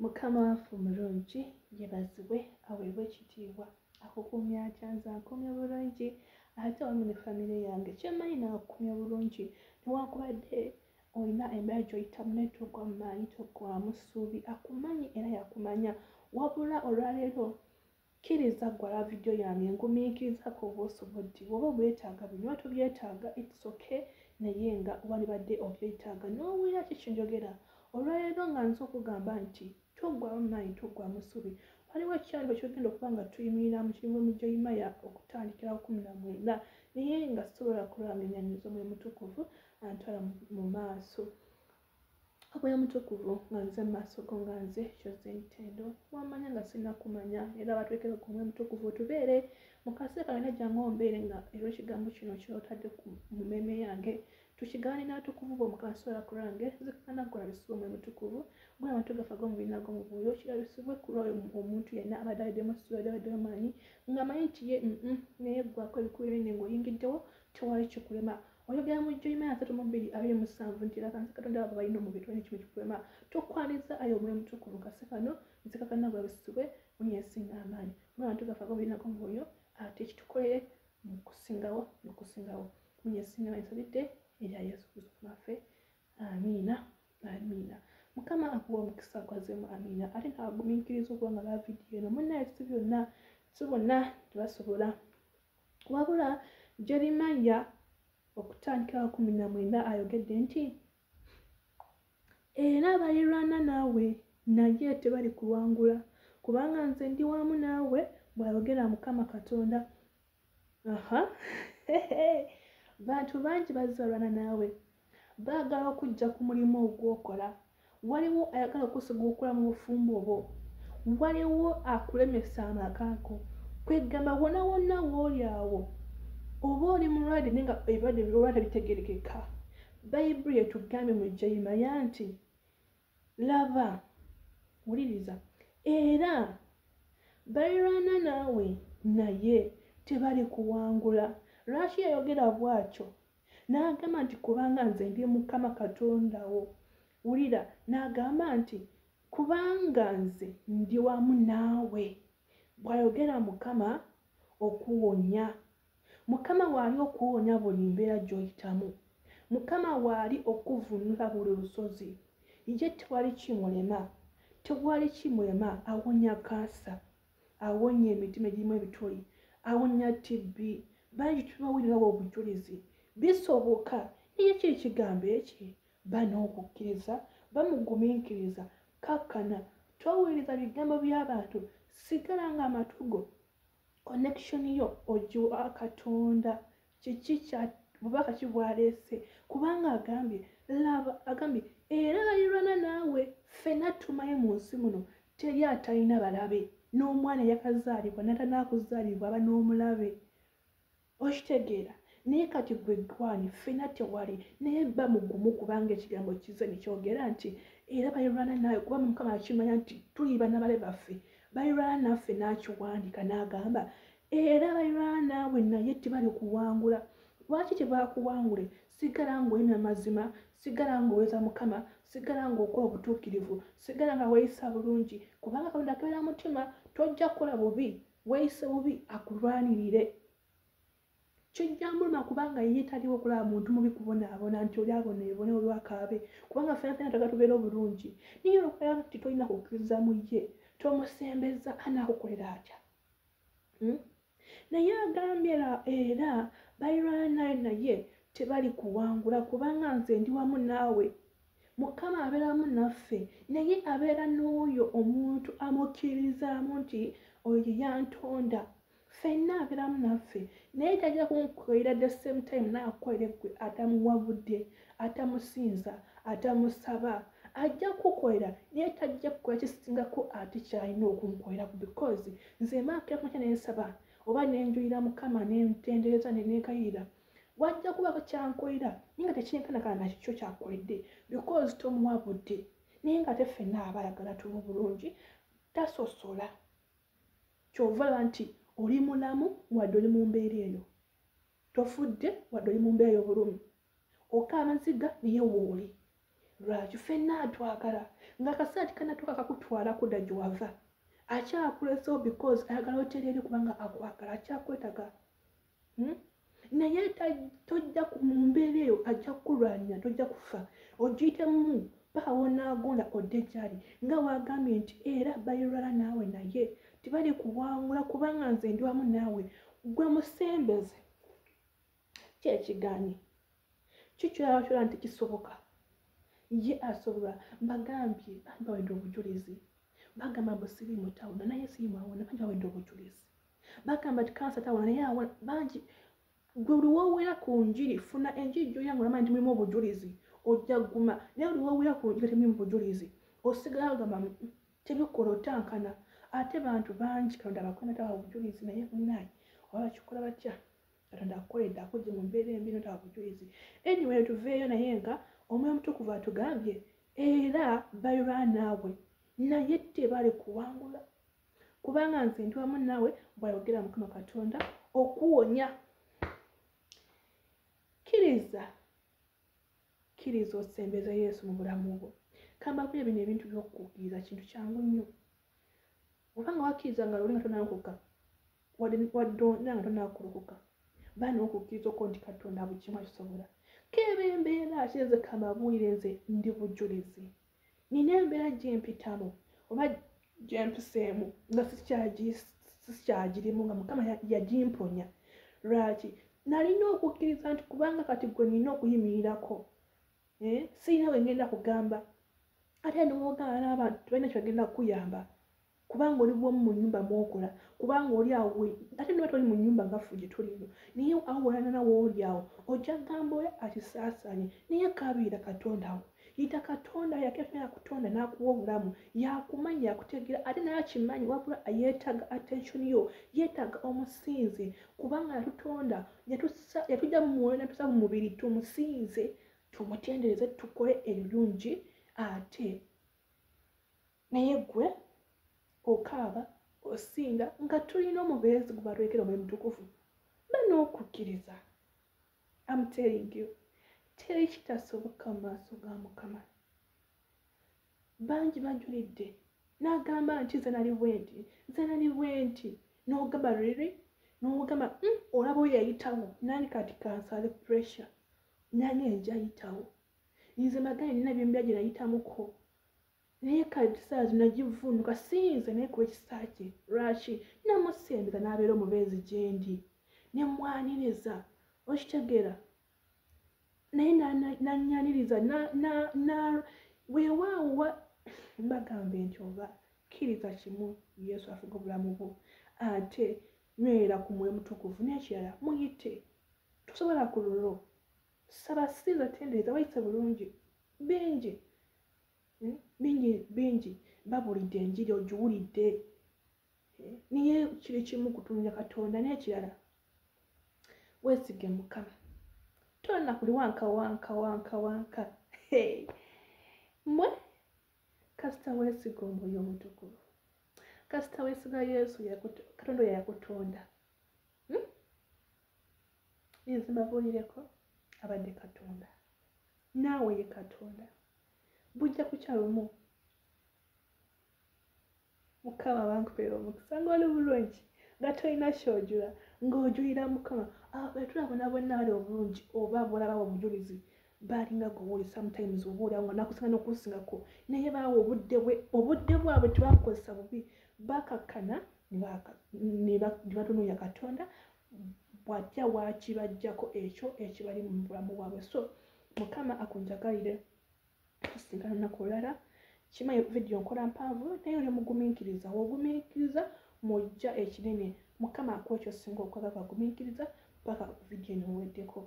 Mukama waffe omulungi yeebazibwe aweebwe ekitiibwa akukumya atya nze ankumya bulungi ate wamu ne famire yange kyemmanyi naakukumya bulungi newankubadde olina embeera gy'oyitamu naye togwa mu maanyi toggwaamu ssuubi akumanyi era yakumanya wabula olwaleero kkiriza gwala vidiyo yange ngumiikirizako oba osobodde oba obwetaaga bino tobyetaaga its okay naye nga wandibadde obyetaaga n'owulira kikinjogera olwaleero nga nza okugamba nti toggwamu maanyi toggwamu ssuubi waliwo ekyandiko kyogenda okuba nga tuyimirira mu kirimu mu Jeremiah okutandikira 19 naye nga sobola kulwanga omwoyo mutukuvu antwala mu maaso omwoyo mutukuvu nga nze mu maaso go nga nze Jose Ntendo wamanya nga sinnakumanya era batwekera ku omwoyo mutukuvu tubeere mu kaseera kalina jangu ombeere nga era ekigambo kino kyotadde mu mmeeme yange tukigaane n'atukuvu bo mu kaseera kulange zikana kulabisibwa omwoyo mutukuvu gwe abantu gafa g'omubiri nagwo mu buyo kirabisibwe ku lwayo omuntu yenna abadde addemu ssuubi abadde amaanyi ng'amanyi nti ye naye ggwako ebikulu ebinene ng'oyingiddewo tewali kikulema oyogera mu Jeremiah 3:27 nti era kanisa Katonda abo balina omubiri tewali kimu kikulema tukwaniza ayo omwoyo mutukuvu kase kano nzikakana kulabisibwe munyesinga amaanyi gwe abantu gafa g'omubiri nagwo mu buyo ate kitukolere mu kusingawo munyesinga amaanyi sabidde erya Yesu Kristo waffe amiina amiina Mukama akuwa omukisa gwazemu amiina ate ntagumiikiriza okuba nga ba vidiyo eno munnaye si bonna tebasobola wabula Jeremiah okutandikira 19 ayogedde nti era balirwana naawe naye tebali kuwangula kubanga nze ndi wamu naawe bw'ayogera Mukama Katonda bantu bangi bazze balwana naawe baagala okujja ku mulimu ogwokola waliwo ayagala okusigukula mu bufumbo bwo waliwo akulemesa amakaako kwegamba wonna wonna w'oli awo oba oli mulwadde naye nga ebirwadde birwala bitegerekeka bayibuli etugambye mu Jeremiah nti laba wuliriza era balirwana naawe naye tebali kuwangula lwaki yayogera bw'atyo n'agamba nti kubanga nze ndi Mukama Katonda wo wulira n'agamba nti kubanga nze ndi wamu naawe bw'ayogera Mukama okuwonya Mukama waali okuwonya buli mbeera gy'oyitamu Mukama waali okuvunula buli lusozi ye tewali kimulema awonya kansa awonya emitima egirimu ebituli awonya TB bangi tubawulirawo obujulizi bisoboka naye kiri kigambo eki ban'okukkiriza bamugumiikiriza kakkana towuliriza bigambo by'abantu sigala nga amatugo connection yo ogiwa Katonda kiki kya bubaka kibwaleese kubanga agambye era balirwana naawe ffenna tumanyi mu nsi muno teri atalina balabe n'omwana yakazaalibwa n'atanaakuzaalibwa aba n'omulabe okitegeera naye kati gwe gwani ffenna tewali naye bba mugumu kubanga ekigambo kize nekyogera nti era balirwana naawe kuba Mukama akimanya nti tuliba n'abalabe baffe balirwana naffe n'akiwandika n'agamba era balirwana naawe naye tebali kuwangula lwaki tebakuwangule sigala ng'olina mazima sigala ng'oweza Mukama sigala ng'okola obutuukirivu sigala nga weeyisa bulungi kubanga Katonda akeera mutima tojja kukola bubi weeyise bubi akulwanirire kijjambuluma kubanga ye taliwo okulaba muntu mubi kubonaabona nti oli aboneebone olwakaabe kubanga ffenna taga tubeera obulungi naye olwokubeera nti tolina kukkiriza mu ye tomusembeza anaakukolera atya naye agambye era balirwana naye naye tebali kuwangula kubanga nze ndi wamu naawe Mukama abeera wamu naffe naye abeera n'oyo omuntu amukkiririzaamu nti oyo yantonda ffenna abeera wamu naffe naye tajja kumukolera the same time naakukolere gwe atamuwabudde atamusinza atamusaba ajja kukolera naye tajja kukola kisingako ate kyalina okumukolera because nze maakira kumakya nensaba oba nenjulira Mukama nentendereza nenekayira wajja kubako kyankolera naye nga tekinkanakana nakyo kyakoledde because tomuwabudde naye nga teffenna aba ayagala tuba bulungi tasosola kyova laba nti oli mulamu wadde oli mu mbeera eyo tofudde wadde oli mu mbeera y'obulumi oka amaziga naye wooli lwaki ffenna atwagala nga kasaati kanatuuka kakutwala kudda gye wava akyakulesewo because ayagala otereeri kubanga akwagala akyakwetaga naye tojja mu mbeera eyo ajja kukulwanya tojja kufa ogiyitemu paka wonaagonda odde gyali nga wagambye nti era bayirwala naawe naye tibali kuwangula kubanga nze ndi wamu naawe gwe musembeze kyekigaanyi kikyolabakyola nti kisoboka ye asobola mbagambye bawedde obujulizi bagamba mbu siri mutawuna naye siri mwawona bangi bawedde obujulizi bagamba ti kansa tawona naye awona bangi gwe luwowera ku njiri funa enjiri gyoyangula manya nti mulimu obujulizi ojja guma naye luwowera ku njiri temulimu bujulizi osigala gamba tebikola otankana ate bantu bangi Katonda abakwena tawa obujulizi naye munaye oba bakikola batya Katonda akukoledde akujje mu mbeera embi notawa bujulizi anyway tuveeyo naye nga omwoyo omutukuvu atugambye era bayirwa naawe naye tebali kuwangula kubanga nze ndi wamu naawe bw'ayogera Mukama Katonda okuwonya kkiriza osembeza Yesu mu bulamu bwo kambakuli bino ebintu by'okukkiriza kintu kyangu nnyo obanga wakkiriza nga luli nga tonaakuka wadde nga tonaakulukuka baana okukkiriza okwo nti Katonda bukimu akisobola keba embeera kinze kambabuulire nze ndi bujulizi nina embeera gyempitamu oba gyempiseemu nga sikyagirimu nga Mukama yagimponya lwaki nalina okukkiriza nti kubanga kati gwe nina okuyimirirako sirina bwe ngenda kugamba ate niwogana n'abantu tebalina kyebagenda kukuyamba kubanga oli bwomu mu nnyumba mwokola kubanga oli awo ate niba toli mu nnyumba ngaffe gye tulino naye awo wolana wooli awo ojja gamba oyo akisaasaanye naye kabiira Katonda wo yita Katonda yakefuna yakutonda n'akuwa obulamu yakumanya yakutegeera ate naye akimanyi wabula yeetaaga attention yo yeetaaga omusinze kubanga yatutonda yatujja mu mwoyo natusa mu mubiri tumusinze tumutendereze tukole ebirungi ate naye gwe okaaba osinda nga tulina omubeezi gwe balwekera omwoyo mutukuvu ba n'okukkiriza I'm telling you teri kitasoboka mu maaso ga Mukama bangi bajulidde n'agamba nti nze nali bwenti n'ogamba riri n'ogamba olaba oyo yayitawo nani kati kansale pressure nani enja ayitawo nze maganye nina byembya gye nayitamuko naye kati saazi nagivunuka sinze naye kuba ekisaakye lwaki namusembeza n'abeera omubeezi gyendi nemwaniriza okitegeera naye nanyaniriza weewaawa mbagambe nti oba kkiriza kimu Yesu afuga obulamu bwo ate nywera ku mwoyo mutukuvu n'ekirala muyite tosobola ku lulo saba siza tendereza wayise bulungi bingi babulidde enjiri ogiwulidde naye kiri kimu kutumya Katonda n'ekirala weesige Mukama tonna kuli wanka mwe kasita weesiga omwoyo omutukuvu kasita weesiga Yesu Katonda oyo yakutonda nze mbabuulireko abadde Katonda naawe ye Katonda bujja kukyalumu Mukama bankupeera omukisa ng'oli bulungi nga tolina kyojula ng'ojulira Mukama betulabona bonna bali obulungi oba bolaba obujulizi balinga gowuli sometimes obuulirawo nga nakusinga n'okusingako naye baawe obudde bwabwe tebakukozesa bubi bakakkana ne batunuulira Katonda bw'ajja waakibajjako ekyo ekibali mu bulamu bwabwe so Mukama akunjagalire tusinkana olunaku olulala kimanyi vidiyo nkola mpanvu naye oli mugumiikiriza wogumiikiriza mujja ekinene Mukama akuwa ekyo singa okwagala kwagumiikiriza paka vidiyo eno weddeko